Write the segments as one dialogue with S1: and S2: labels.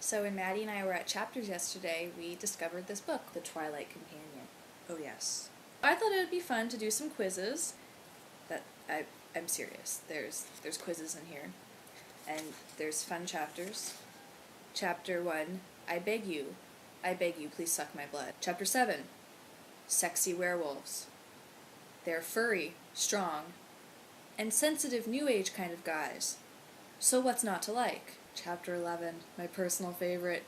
S1: So when Maddie and I were at Chapters yesterday, we discovered this book,
S2: The Twilight Companion.
S1: Oh yes. I thought it would be fun to do some quizzes. I'm serious. There's quizzes in here. And there's fun chapters. Chapter 1, I beg you, please suck my blood. Chapter 7, sexy werewolves. They're furry, strong, and sensitive new age kind of guys. So what's not to like? Chapter 11, my personal favorite,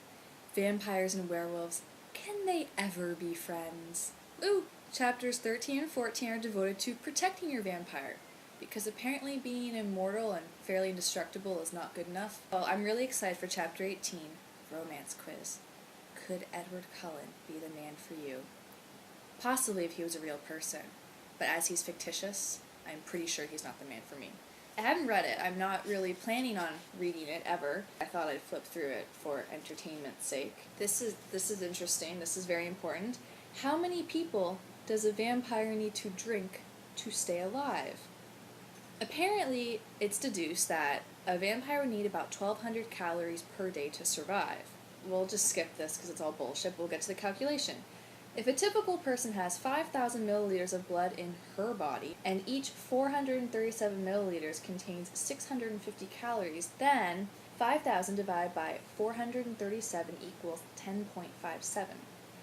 S1: vampires and werewolves. Can they ever be friends? Ooh, chapters 13 and 14 are devoted to protecting your vampire, because apparently being immortal and fairly indestructible is not good enough. Well, I'm really excited for chapter 18, romance quiz. Could Edward Cullen be the man for you? Possibly if he was a real person, but as he's fictitious, I'm pretty sure he's not the man for me. I haven't read it. I'm not really planning on reading it ever. I thought I'd flip through it for entertainment's sake. This is interesting. This is very important. How many people does a vampire need to drink to stay alive? Apparently, it's deduced that a vampire would need about 1,200 calories per day to survive. We'll just skip this because it's all bullshit. We'll get to the calculation. If a typical person has 5,000 milliliters of blood in her body, and each 437 milliliters contains 650 calories, then 5,000 divided by 437 equals 10.57.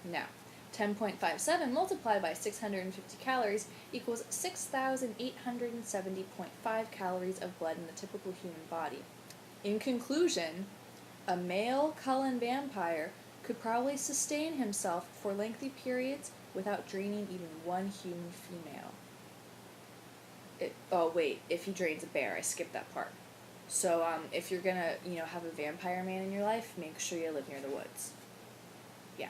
S1: Now, 10.57 multiplied by 650 calories equals 6,870.5 calories of blood in the typical human body. In conclusion, a male Cullen vampire could probably sustain himself for lengthy periods without draining even one human female. If he drains a bear, I skipped that part. So, if you're gonna, have a vampire man in your life, make sure you live near the woods. Yeah.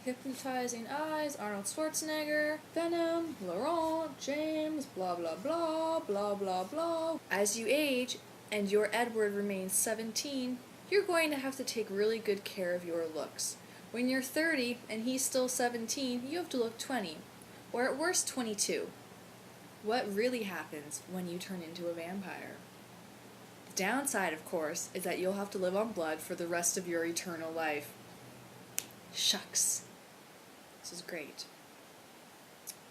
S1: Hypnotizing eyes, Arnold Schwarzenegger, Venom, Laurent, James, blah blah blah, blah blah blah. As you age, and your Edward remains 17, you're going to have to take really good care of your looks. When you're 30 and he's still 17, you have to look 20, or at worst 22. What really happens when you turn into a vampire? The downside, of course, is that you'll have to live on blood for the rest of your eternal life. Shucks. This is great.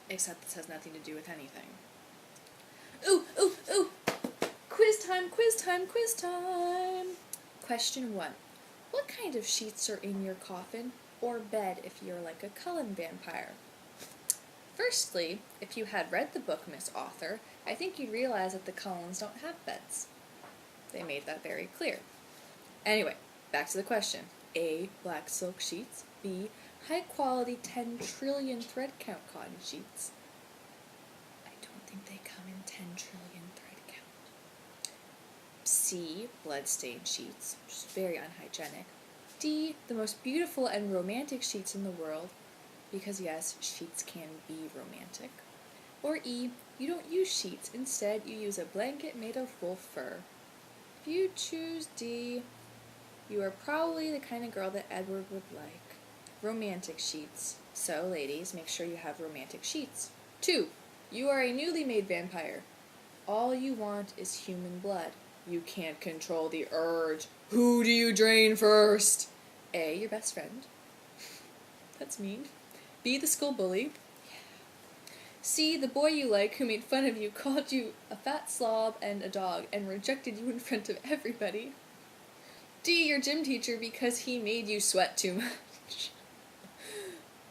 S1: Except this has nothing to do with anything. Ooh! Quiz time! Question 1. What kind of sheets are in your coffin, or bed if you're like a Cullen vampire? Firstly, if you had read the book, Miss Author, I think you'd realize that the Cullens don't have beds. They made that very clear. Anyway, back to the question. A. Black silk sheets. B. High-quality 10 trillion thread count cotton sheets. I don't think they come in 10 trillion thread count. C. Blood-stained sheets, which is very unhygienic. D. The most beautiful and romantic sheets in the world, because yes, sheets can be romantic. Or E. You don't use sheets. Instead, you use a blanket made of wolf fur. If you choose D, you are probably the kind of girl that Edward would like. Romantic sheets. So, ladies, make sure you have romantic sheets. 2. You are a newly made vampire. All you want is human blood. You can't control the urge. Who do you drain first? A. Your best friend. That's mean. B. The school bully. C. The boy you like who made fun of you, called you a fat slob and a dog, and rejected you in front of everybody. D. Your gym teacher because he made you sweat too much.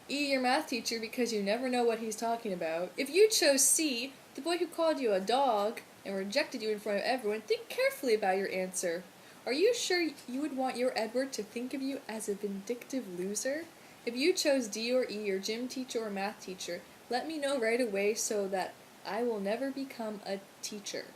S1: E. Your math teacher because you never know what he's talking about. If you chose C, the boy who called you a dog and rejected you in front of everyone, think carefully about your answer. Are you sure you would want your Edward to think of you as a vindictive loser? If you chose D or E, your gym teacher or math teacher, let me know right away so that I will never become a teacher.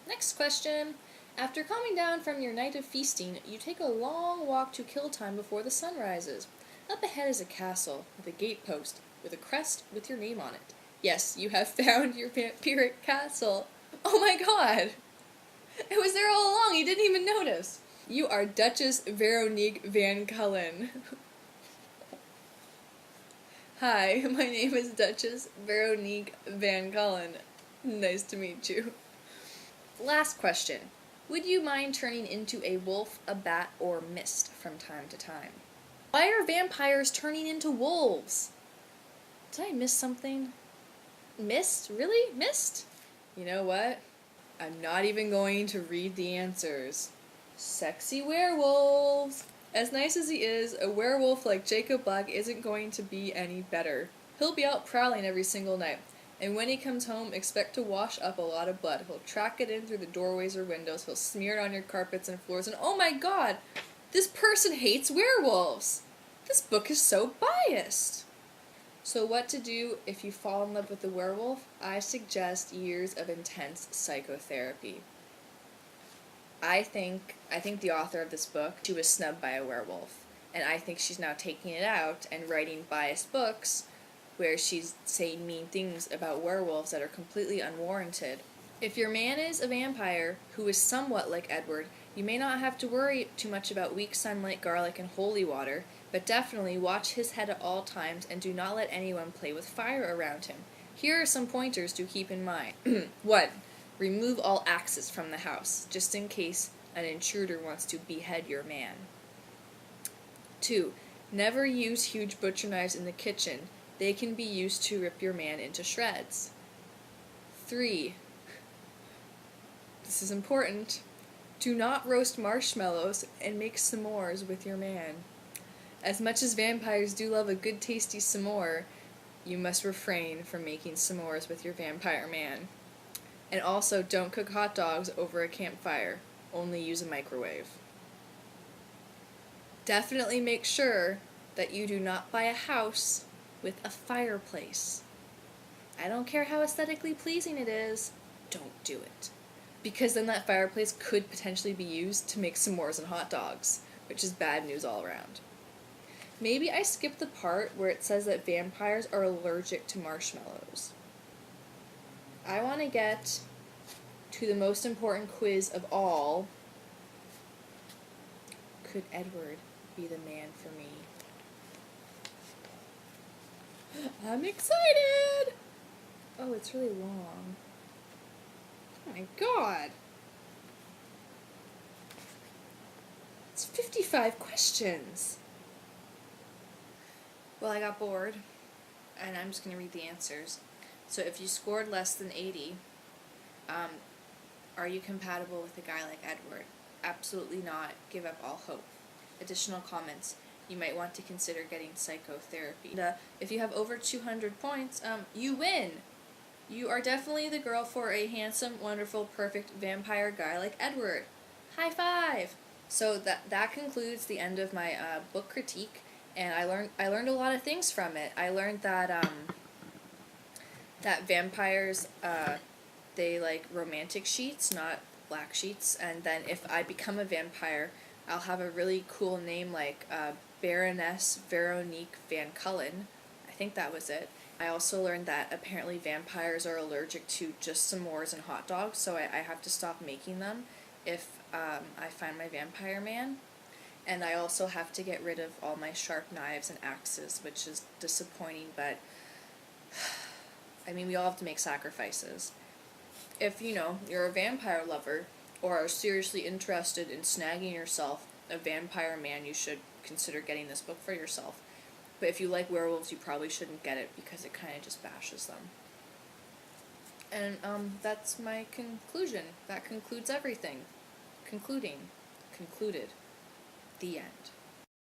S1: Next question. After coming down from your night of feasting, you take a long walk to kill time before the sun rises. Up ahead is a castle with a gatepost with a crest with your name on it. Yes, you have found your vampiric castle. Oh my god! It was there all along, you didn't even notice. You are Duchess Veronique Van Cullen. Hi, my name is Duchess Veronique Van Cullen. Nice to meet you. Last question. Would you mind turning into a wolf, a bat, or mist from time to time? Why are vampires turning into wolves? Did I miss something? Mist? Really? Mist? You know what? I'm not even going to read the answers. Sexy werewolves! As nice as he is, a werewolf like Jacob Black isn't going to be any better. He'll be out prowling every single night, and when he comes home, expect to wash up a lot of blood. He'll track it in through the doorways or windows, he'll smear it on your carpets and floors, and oh my god! This person hates werewolves! This book is so biased! So what to do if you fall in love with a werewolf? I suggest years of intense psychotherapy. I think the author of this book, she was snubbed by a werewolf. And I think she's now taking it out and writing biased books where she's saying mean things about werewolves that are completely unwarranted. If your man is a vampire who is somewhat like Edward, you may not have to worry too much about weak sunlight, garlic, and holy water, but definitely watch his head at all times and do not let anyone play with fire around him. Here are some pointers to keep in mind. 1. Remove all axes from the house, just in case an intruder wants to behead your man. 2. Never use huge butcher knives in the kitchen. They can be used to rip your man into shreds. 3. This is important. Do not roast marshmallows and make s'mores with your man. As much as vampires do love a good tasty s'more, you must refrain from making s'mores with your vampire man. And also, don't cook hot dogs over a campfire. Only use a microwave. Definitely make sure that you do not buy a house with a fireplace. I don't care how aesthetically pleasing it is, don't do it. Because then that fireplace could potentially be used to make s'mores and hot dogs, which is bad news all around. Maybe I skipped the part where it says that vampires are allergic to marshmallows. I want to get to the most important quiz of all. Could Edward be the man for me? I'm excited! Oh, it's really long. Oh my god! It's 55 questions! Well, I got bored, and I'm just going to read the answers. So if you scored less than 80, are you compatible with a guy like Edward? Absolutely not. Give up all hope. Additional comments. You might want to consider getting psychotherapy. And, if you have over 200 points, you win! You are definitely the girl for a handsome, wonderful, perfect vampire guy like Edward. High five! So that concludes the end of my book critique, and I learned a lot of things from it. I learned that that vampires they like romantic sheets, not black sheets, and then if I become a vampire, I'll have a really cool name like Baroness Veronique Van Cullen. I think that was it. I also learned that apparently vampires are allergic to just s'mores and hot dogs, so I have to stop making them if I find my vampire man. And I also have to get rid of all my sharp knives and axes, which is disappointing, but I mean, we all have to make sacrifices. If, you're a vampire lover or are seriously interested in snagging yourself a vampire man, you should consider getting this book for yourself. But if you like werewolves, you probably shouldn't get it because it kind of just bashes them. And that's my conclusion. That concludes everything. Concluded. The end.